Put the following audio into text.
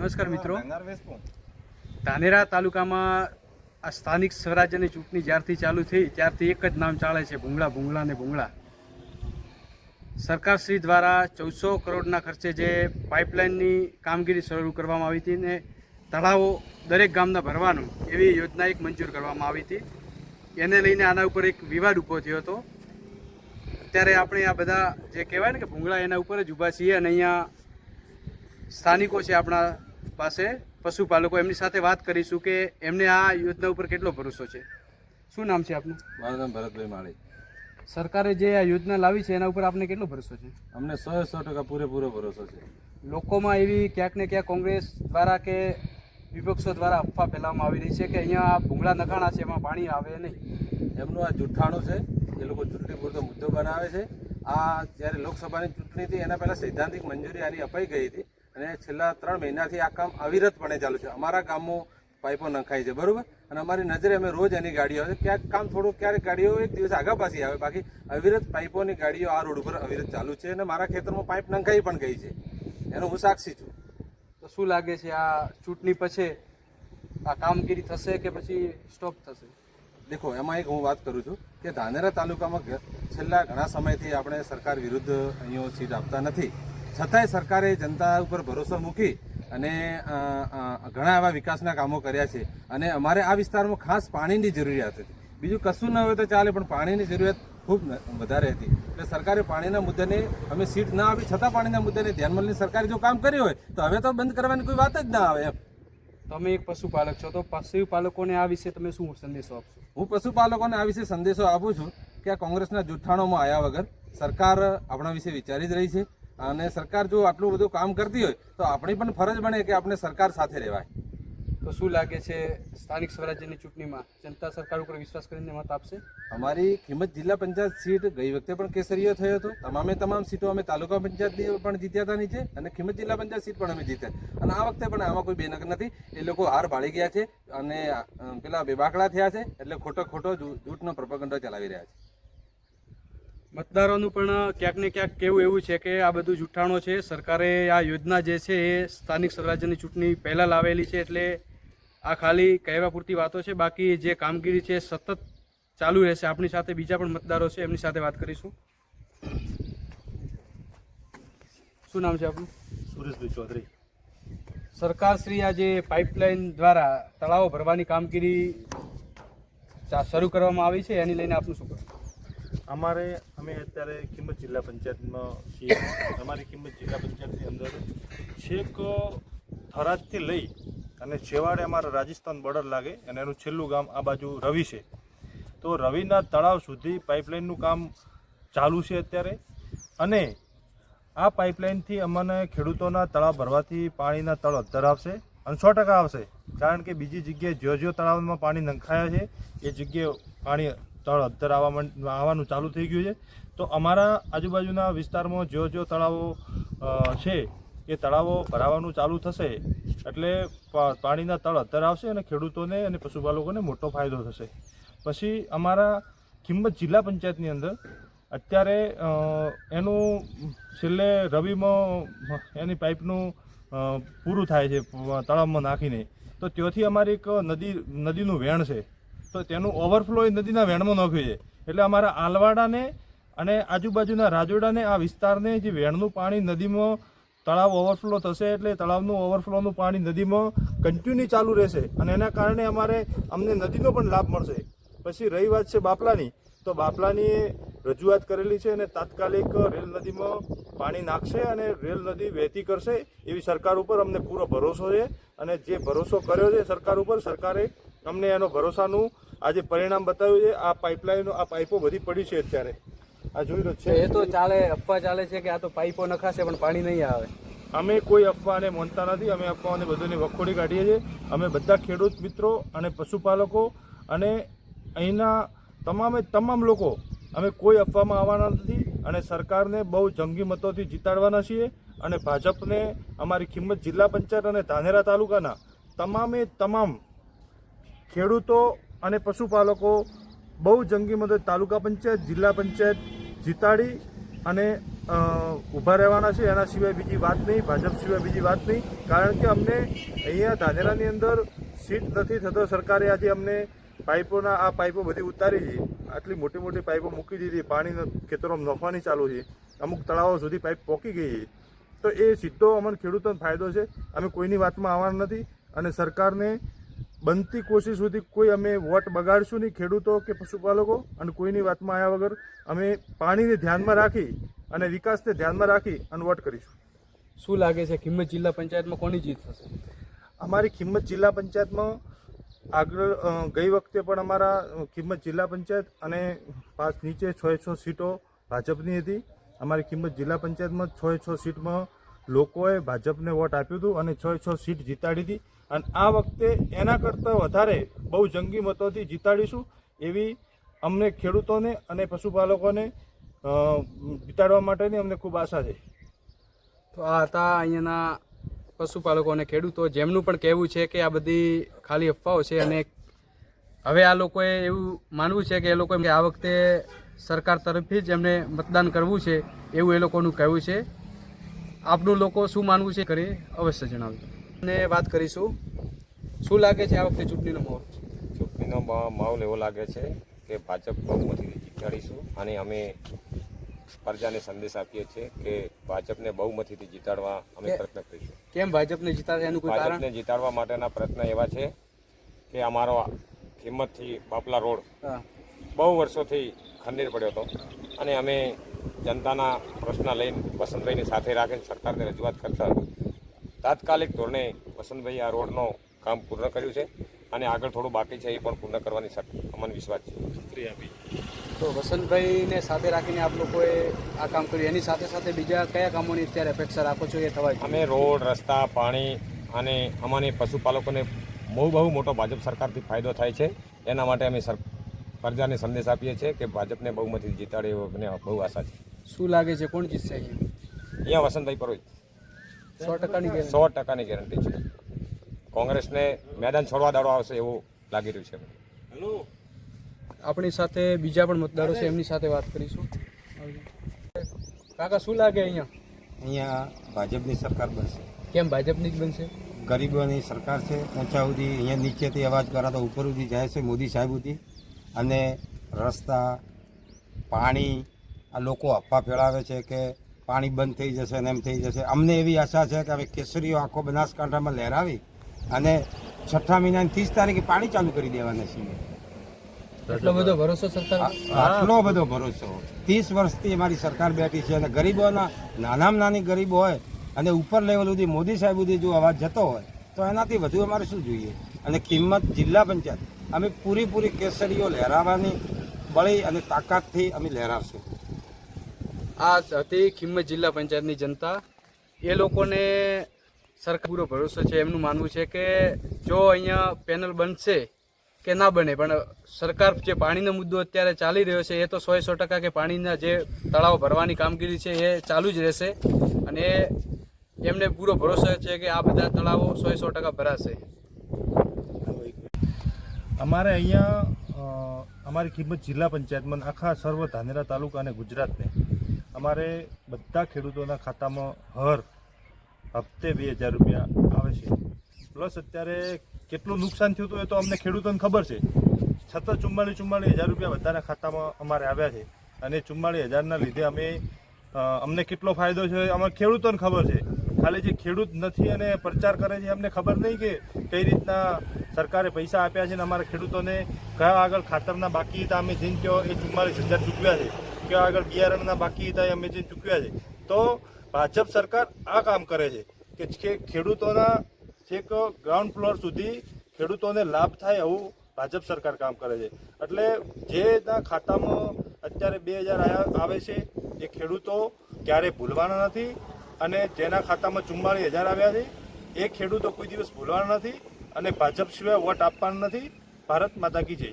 નમસ્કાર મિત્રો, ધાનેરા તાલુકામાં આ સ્થાનિક સ્વરાજ્યની ચૂંટણી જ્યારથી ચાલુ થઈ ત્યારથી એક જ નામ ચાલે છે, ભૂંગળા ને ભૂંગળા. સરકારશ્રી દ્વારા 1400 કરોડના ખર્ચે જે પાઇપલાઇનની કામગીરી શરૂ કરવામાં આવી હતી ને તળાવો દરેક ગામના ભરવાનું એવી યોજના એક મંજૂર કરવામાં આવી હતી. એને લઈને આના ઉપર એક વિવાદ ઊભો થયો હતો. અત્યારે આપણે આ બધા જે કહેવાય ને કે ભૂંગળા એના ઉપર જ ઊભા છીએ અને અહીંયા સ્થાનિકો છે આપણા પાસે, પશુપાલકો, એમની સાથે વાત કરીશું કે એમને આ યોજના ઉપર કેટલો ભરોસો છે. શું નામ છે આપનું? મારું નામ ભરતભાઈ માળી. સરકારે જે આ યોજના લાવી છે એના ઉપર આપને કેટલો ભરોસો છે? અમને 100% પૂરેપૂરો ભરોસો છે. લોકોમાં એવી ક્યાંક ને ક્યાંક કોંગ્રેસ દ્વારા કે વિપક્ષો દ્વારા અફવા ફેલાવવામાં આવી રહી છે કે અહીંયા ભૂંગળા નખાણા છે એમાં પાણી આવે નહીં. એમનું આ જુઠ્ઠાણું છે. એ લોકો ચૂંટણી પૂરતો મુદ્દો બનાવે છે. આ જ્યારે લોકસભાની ચૂંટણી હતી એના પહેલાં સૈદ્ધાંતિક મંજૂરી આની અપાઈ ગઈ હતી અને છેલ્લા 3 મહિનાથી આ કામ અવિરતપણે ચાલુ છે. અમારા ગામમાં પાઇપો નખાય છે, બરોબર, અને અમારી નજરે અમે રોજ એની ગાડીઓ આવે. ક્યાંક કામ થોડુંક, ક્યારેક ગાડીઓ એક દિવસ આગા પાછી આવે, બાકી અવિરત પાઇપોની ગાડીઓ આ રોડ ઉપર અવિરત ચાલુ છે અને મારા ખેતરમાં પાઇપ નંખાઈ પણ ગઈ છે. એનો હું સાક્ષી છું. તો શું લાગે છે આ ચૂંટણી પછી આ કામગીરી થશે કે પછી સ્ટોપ થશે? દેખો, એમાં એક હું વાત કરું છું કે ધાનેરા તાલુકામાં છેલ્લા ઘણા સમયથી આપણે સરકાર વિરુદ્ધ અહીંયા સીટ આપતા નથી, છતાંય સરકારે જનતા ઉપર ભરોસો મૂકી અને ઘણા એવા વિકાસના કામો કર્યા છે. અને અમારે આ વિસ્તારમાં ખાસ પાણીની જરૂરિયાત હતી. બીજું કશું ન હોય તો ચાલે, પણ પાણીની જરૂરિયાત ખૂબ વધારે હતી. એટલે સરકારે પાણીના મુદ્દાને અમે સીટ ના આપી છતાં પાણીના મુદ્દાને ધ્યાનમાં લઈને સરકારે જો કામ કર્યું હોય તો હવે તો બંધ કરવાની કોઈ વાત જ ના આવે એમ. તમે એક પશુપાલક છો, તો પશુપાલકોને આ વિશે તમે શું સંદેશો આપશો? હું પશુપાલકોને આ વિશે સંદેશો આપું છું કે આ કોંગ્રેસના જુઠ્ઠાણોમાં આવ્યા વગર સરકાર આપણા વિશે વિચારી જ રહી છે. અને સરકાર જો આટલું બધું કામ કરતી હોય તો આપણી પણ ફરજ બને કે આપણે સરકાર સાથે રહેવાય. તો શું લાગે છે સ્થાનિક સ્વરાજ્યની ચૂંટણીમાં જનતા સરકાર ઉપર વિશ્વાસ કરીને મત આપશે? અમારી કિંમત જિલ્લા પંચાયત સીટ ગઈ વખતે પણ કેસરીયો થયો હતો. તમામ સીટો અમે તાલુકા પંચાયતની પણ જીત્યા હતા નીચે, અને કિંમત જિલ્લા પંચાયત સીટ પણ અમે જીત્યા. અને આ વખતે પણ આમાં કોઈ બેનક નથી. એ લોકો હાર બાળી ગયા છે અને પેલા બેબાકડા થયા છે, એટલે ખોટો જૂઠનો પ્રોપેગેન્ડા ચલાવી રહ્યા છે. મતદારોનું પણ ક્યાંક ને ક્યાંક કેવું એવું છે કે આ બધું જુઠ્ઠાણો છે. સરકારે આ યોજના જે છે એ સ્થાનિક સ્વરાજ્યની ચૂંટણી પહેલાં લાવેલી છે, એટલે આ ખાલી કહેવા પૂરતી વાતો છે. બાકી જે કામગીરી છે સતત ચાલુ રહેશે. આપણી સાથે બીજા પણ મતદારો છે, એમની સાથે વાત કરીશું. શું નામ છે આપનું? સુરેશભાઈ ચૌધરી. સરકારશ્રી આ જે પાઇપલાઇન દ્વારા તળાવો ભરવાની કામગીરી શરૂ કરવામાં આવી છે, એની લઈને આપનું શું કહેવું? અમે અત્યારે કિંમત જિલ્લા પંચાયતમાં છીએ. અમારી કિંમત જિલ્લા પંચાયતની અંદર છેક થરાદથી લઈ અને છેવાડે અમારા રાજસ્થાન બોર્ડર લાગે અને એનું છેલ્લું ગામ આ બાજુ રવિ છે. તો રવિના તળાવ સુધી પાઇપલાઇનનું કામ ચાલુ છે અત્યારે. અને આ પાઇપલાઇનથી અમને ખેડૂતોના તળાવ ભરવાથી પાણીના તળ અદ્ધર આવશે અને 100% આવશે. કારણ કે બીજી જગ્યાએ જ્યો તળાવમાં પાણી નંખાયા છે એ જગ્યાએ પાણી તળ અદ્ધર આવવાનું ચાલુ થઈ ગયું છે. તો અમારા આજુબાજુના વિસ્તારમાં જ્યો તળાવો છે એ તળાવો ભરાવાનું ચાલુ થશે એટલે પાણીના તળ અદ્ધર આવશે અને ખેડૂતોને અને પશુપાલકોને મોટો ફાયદો થશે. પછી અમારા કિંમત જિલ્લા પંચાયતની અંદર અત્યારે એનું છેલ્લે રવિમાં એની પાઇપનું પૂરું થાય છે તળાવમાં નાખીને. તો ત્યાંથી અમારી એક નદીનું વેણ છે, તો તેનું ઓવરફ્લો એ નદીના વેણમાં નાખ્યું છે. એટલે અમારા આલવાડાને અને આજુબાજુના રાજોડાને આ વિસ્તારને જે વેણનું પાણી નદીમાં તળાવ ઓવરફ્લો થશે એટલે તળાવનું ઓવરફ્લોનું પાણી નદીમાં કન્ટિન્યુ ચાલુ રહેશે અને એના કારણે અમને નદીનો પણ લાભ મળશે. પછી રહી વાત છે બાપલાની, તો બાપલાની રજૂઆત કરેલી છે અને તાત્કાલિક રેલ નદીમાં પાણી નાખશે અને રેલ નદી વહેતી કરશે એવી સરકાર ઉપર અમને પૂરો ભરોસો છે. અને જે ભરોસો કર્યો છે સરકાર ઉપર, સરકારે અમને એનો ભરોસાનું આજે પરિણામ બતાવ્યું છે. આ પાઇપલાઇનો, આ પાઇપો બધી પડી છે અત્યારે, આ જોઈ રહ્યો છે. એ તો ચાલે, અફવા ચાલે છે કે આ તો પાઇપો નખાશે પણ પાણી નહીં આવે. અમે કોઈ અફવાને માનતા નથી. અમે અફવાઓને બધુંની વખોડી કાઢીએ છીએ. અમે બધા ખેડૂત મિત્રો અને પશુપાલકો અને અહીંના તમામ લોકો અમે કોઈ અફવામાં આવવાના નથી અને સરકારને બહુ જંગી મતોથી જીતાડવાના છીએ. અને ભાજપને અમારી કિંમત જિલ્લા પંચાયત અને ધાનેરા તાલુકાના તમામ ખેડૂતો અને પશુપાલકો બહુ જંગી મતો તાલુકા પંચાયત, જિલ્લા પંચાયત જીતાડી અને ઊભા રહેવાના છે. એના સિવાય બીજી વાત નહીં, ભાજપ સિવાય બીજી વાત નહીં. કારણ કે અમને અહીંયા ધાનેરાની અંદર સીટ નથી થતો. સરકારે આજે અમને આ પાઇપો બધી ઉતારી છે. આટલી મોટી મોટી પાઇપો મૂકી દીધી, પાણીનો ખેતરોમાં નોખવાની ચાલુ છે. અમુક તળાવો સુધી પાઇપ પહોંચી ગઈ છે. તો એ સીધો અમને ખેડૂતોને ફાયદો છે. અમે કોઈની વાતમાં આવવાના નથી અને સરકારને બનતી કોશિશ સુધી કોઈ અમે વોટ બગાડશું નહીં, ખેડૂતો કે પશુપાલકો, અને કોઈની વાતમાં આવ્યા વગર અમે પાણીને ધ્યાનમાં રાખી અને વિકાસને ધ્યાનમાં રાખી અને વોટ કરીશું. શું લાગે છે કિંમત જિલ્લા પંચાયતમાં કોની જીત થશે? અમારી કિંમત જિલ્લા પંચાયતમાં આગળ ગઈ વખતે પણ અમારા કિંમત જિલ્લા પંચાયત અને નીચે 6 સીટો ભાજપની હતી. અમારી કિંમત જિલ્લા પંચાયતમાં 6 સીટમાં લોકોએ ભાજપને વોટ આપ્યું હતું અને 6 સીટ જીતાડી હતી. અને આ વખતે એના કરતાં વધારે બહુ જંગી મતોથી જીતાડીશું એવી અમને ખેડૂતોને અને પશુપાલકોને જીતાડવા માટેની અમને ખૂબ આશા છે. તો આ હતા અહીંયાના પશુપાલકો અને ખેડૂતો, જેમનું પણ કહેવું છે કે આ બધી ખાલી અફવાઓ છે અને હવે આ લોકોએ એવું માનવું છે કે એ લોકો આ વખતે સરકાર તરફથી જ એમને મતદાન કરવું છે એવું એ લોકોનું કહેવું છે. આપનું લોકો શું માનવું છે કરી અવશ્ય જણાવજો. અને વાત કરીશું, શું લાગે છે આ વખતે ચૂંટણીનો માહોલ? ચૂંટણીનો માહોલ એવો લાગે છે કે ભાજપ બહુમતીથી જીતાડીશું અને અમે પ્રજાને સંદેશ આપીએ છીએ કે ભાજપને બહુમતીથી જીતાડવા અમે પ્રયત્ન કરીશું. કેમ ભાજપને જીતાડે એનું કોઈ કારણ? ભાજપને જીતાડવા માટેના પ્રયત્ન એવા છે કે અમારો કિંમતથી બાપલા રોડ બહુ વર્ષોથી ખંડેર પડ્યો હતો અને અમે જનતાના પ્રશ્ન લઈને વસંતભાઈને સાથે રાખીને સરકારને રજૂઆત કરતા તાત્કાલિક ધોરણે વસંતભાઈ આ રોડનો કામ પૂર્ણ કર્યું છે અને આગળ થોડું બાકી છે એ પણ પૂર્ણ કરવાની અમને વિશ્વાસ છે. તો વસંતભાઈને સાથે રાખીને આપ લોકોએ આ કામ કર્યું, એની સાથે સાથે બીજા કયા કામોની અત્યારે અપેક્ષા રાખો છો એ થવા? અમે રોડ, રસ્તા, પાણી અને અમારી પશુપાલકોને બહુ મોટો ભાજપ સરકારથી ફાયદો થાય છે. એના માટે અમે પ્રજાને સંદેશ આપીએ છીએ કે ભાજપને બહુમતીથી જીતાડે એવો મને બહુ આશા છે. શું લાગે છે કોણ જીતશે અહીંયા વસંતભાઈ પરોહિત 100% ગેરંટી છે. કોંગ્રેસને મેદાન છોડવા દાડો આવશે એવું લાગી રહ્યું છે. આપણી સાથે બીજા પણ મતદારો છે, એમની સાથે વાત કરીશું. કાકા શું લાગે અહીંયા ભાજપની સરકાર બનશે. કેમ ભાજપની જ બનશે? ગરીબોની સરકાર છે. ઊંચા સુધી અહીંયા નીચેથી અવાજ કરાતો ઉપર સુધી જાય છે, મોદી સાહેબ સુધી. અને રસ્તા, પાણી, આ લોકો અફવા ફેલાવે છે કે પાણી બંધ થઈ જશે અને એમ થઈ જશે. અમને એવી આશા છે કે અમે કેસરીઓ આખો બનાસકાંઠામાં લહેરાવી અને 6 મહિનાની 30 તારીખે પાણી ચાલુ કરી દેવાના છીએ. એટલો બધો ભરોસો સરકાર? આટલો બધો ભરોસો. 30 વર્ષથી અમારી સરકાર બેઠી છે અને ગરીબોના નાનામાં નાની ગરીબ હોય અને ઉપર લેવલ સુધી મોદી સાહેબ સુધી જો અવાજ જતો હોય તો એનાથી વધુ અમારે શું જોઈએ. અને કિંમત જિલ્લા પંચાયત અમે પૂરી કેસરીઓ લહેરાવાની બળી અને તાકાતથી અમે લહેરાવશું. આ હતી કિંમત જિલ્લા પંચાયતની જનતા. એ લોકોને સરકાર પૂરો ભરોસો છે. એમનું માનવું છે કે જો અહીંયા પેનલ બનશે કે ના બને, પણ સરકાર જે પાણીનો મુદ્દો અત્યારે ચાલી રહ્યો છે એ તો 100% કે પાણીના જે તળાવ ભરવાની કામગીરી છે એ ચાલુ જ રહેશે અને એમને પૂરો ભરોસો છે કે આ બધા તળાવો 100% ભરાશે. અમારે અહીંયા અમારી કિંમત જિલ્લા પંચાયતમાં આખા સર્વ ધાનેરા તાલુકા અને ગુજરાતને અમારે બધા ખેડૂતોના ખાતામાં હર હપ્તે 2000 રૂપિયા આવે છે. પ્લસ અત્યારે કેટલું નુકસાન થયું હતું એ તો અમને ખેડૂતોને ખબર છે. સતત 44,000 રૂપિયા બધાના ખાતામાં અમારે આવ્યા છે અને 44,000ના લીધે અમને કેટલો ફાયદો છે અમારે ખેડૂતોને ખબર છે. ખાલી જે ખેડૂત નથી અને પ્રચાર કરે છે અમને ખબર નહીં કે કઈ રીતના સરકારે પૈસા આપ્યા છે ને અમારા ખેડૂતોને કયા આગળ ખાતરના બાકી હતા અમે જઈને કહો એ 44,000 ચૂકવ્યા છે, કયા આગળ બિયારણના બાકી હતા એ અમે જઈને ચૂકવ્યા છે. તો ભાજપ સરકાર આ કામ કરે છે કે ખેડૂતોના છેક ગ્રાઉન્ડ ફ્લોર સુધી ખેડૂતોને લાભ થાય એવું ભાજપ સરકાર કામ કરે છે. એટલે જેના ખાતામાં અત્યારે 2000 આવે છે એ ખેડૂતો ક્યારેય ભૂલવાના નથી અને જેના ખાતામાં 44,000 આવ્યા છે એ ખેડૂતો કોઈ દિવસ ભૂલવાના નથી અને ભાજપ સિવાય વોટ આપવાના નથી. ભારત માતા કી જય.